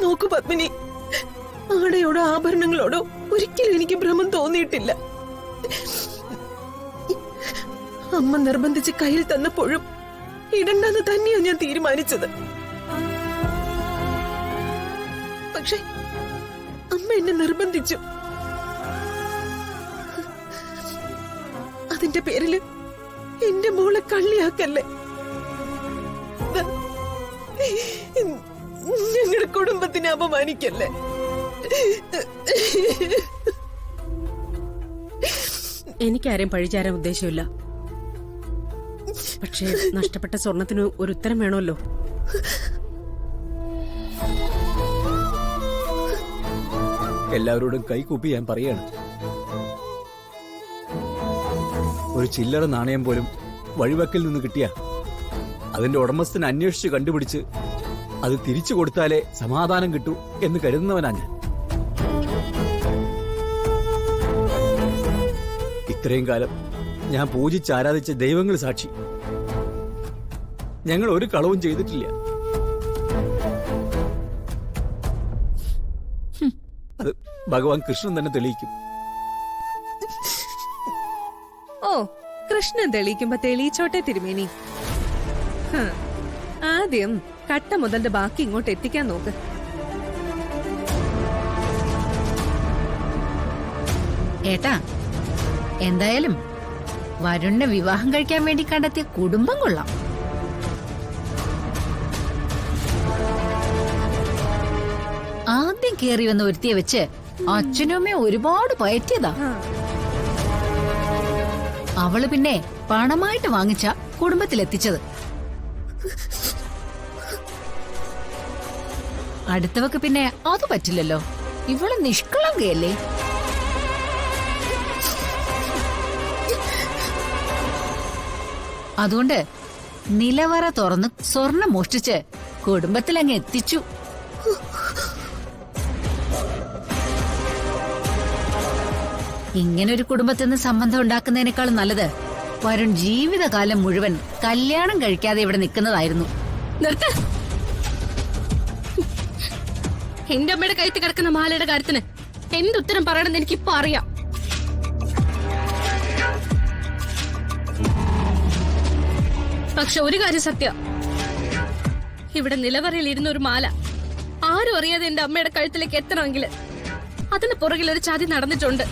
നോക്കു പത്മിനി, ആടയോടോ ആഭരണങ്ങളോടോ ഒരിക്കലും എനിക്ക് ഭ്രമം തോന്നിയിട്ടില്ല. അമ്മ നിർബന്ധിച്ച് കയ്യിൽ തന്നപ്പോഴും ഇടണ്ടെന്ന് തന്നെയാ ഞാൻ തീരുമാനിച്ചത്. പക്ഷെ അമ്മ എന്നെ നിർബന്ധിച്ചു. അതിന്റെ പേരില് എന്റെ മോളെ കള്ളിയാക്കല്ലേ. ഞങ്ങളുടെ കുടുംബത്തിനെ അപമാനിക്കല്ലേ. എനിക്കാരെയും പഴിചാരാൻ ഉദ്ദേശമില്ല. പക്ഷേ നഷ്ടപ്പെട്ട സ്വർണത്തിന് ഒരു ഉത്തരം വേണമല്ലോ. എല്ലാവരോടും കൈകൂപ്പി ഞാൻ പറയാണ്, ഒരു ചില്ലറ നാണയം പോലും വഴിവക്കിൽ നിന്ന് കിട്ടിയ അതിന്റെ ഉടമസ്ഥനെ അന്വേഷിച്ച് കണ്ടുപിടിച്ച് അത് തിരിച്ചു കൊടുത്താലേ സമാധാനം കിട്ടൂ എന്ന് കരുതുന്നവനാ ഞാൻ. ഇത്രയും കാലം ഞാൻ പൂജിച്ചാരാധിച്ച ദൈവങ്ങൾ സാക്ഷി, ഞങ്ങൾ ഒരു കളവും ചെയ്തിട്ടില്ല. അത് ഭഗവാൻ കൃഷ്ണൻ തന്നെ തെളിയിക്കും. ഓ, കൃഷ്ണൻ തെളിയിക്കുമ്പോ തെളിയിച്ചോട്ടെ തിരുമേനി. ആദ്യം കട്ട മുതലിന്റെ ബാക്കി ഇങ്ങോട്ട് എത്തിക്കാൻ നോക്ക്. ഏട്ടാ, എന്തായാലും വരുണിനെ വിവാഹം കഴിക്കാൻ വേണ്ടി കണ്ടെത്തിയ കുടുംബം കൊള്ളാം. ആദ്യം കേറി വന്ന ഒരുത്തിയെ വെച്ച് അച്ഛനും അമ്മയും ഒരുപാട് പയറ്റിയതാ. അവള് പിന്നെ പണമായിട്ട് വാങ്ങിച്ച കുടുംബത്തിലെത്തിച്ചത്. അടുത്തവക്ക് പിന്നെ അത് പറ്റില്ലല്ലോ. ഇവള് നിഷ്കളങ്കയല്ലേ. അതുകൊണ്ട് നിലവറ തുറന്ന് സ്വർണം മോഷ്ടിച്ച് കുടുംബത്തിലങ്ങ് എത്തിച്ചു. ഇങ്ങനൊരു കുടുംബത്തിന് സംബന്ധം ഉണ്ടാക്കുന്നതിനേക്കാൾ നല്ലത് വരുൺ ജീവിതകാലം മുഴുവൻ കല്യാണം കഴിക്കാതെ ഇവിടെ നിൽക്കുന്നതായിരുന്നു. നിർത്ത്. എന്റെ അമ്മയുടെ കഴുത്തിൽ കിടക്കുന്ന മാലയുടെ കാര്യത്തിന് എന്തുത്തരം പറയണമെന്ന് എനിക്കിപ്പോ അറിയാം. പക്ഷെ ഒരു കാര്യം സത്യം, ഇവിടെ നിലവറയിൽ ഇരുന്ന ഒരു മാല ആരും അറിയാതെ എന്റെ അമ്മയുടെ കഴുത്തിലേക്ക് എത്തണമെങ്കിൽ അതിന് പുറകിൽ ഒരു ചതി നടന്നിട്ടുണ്ട്.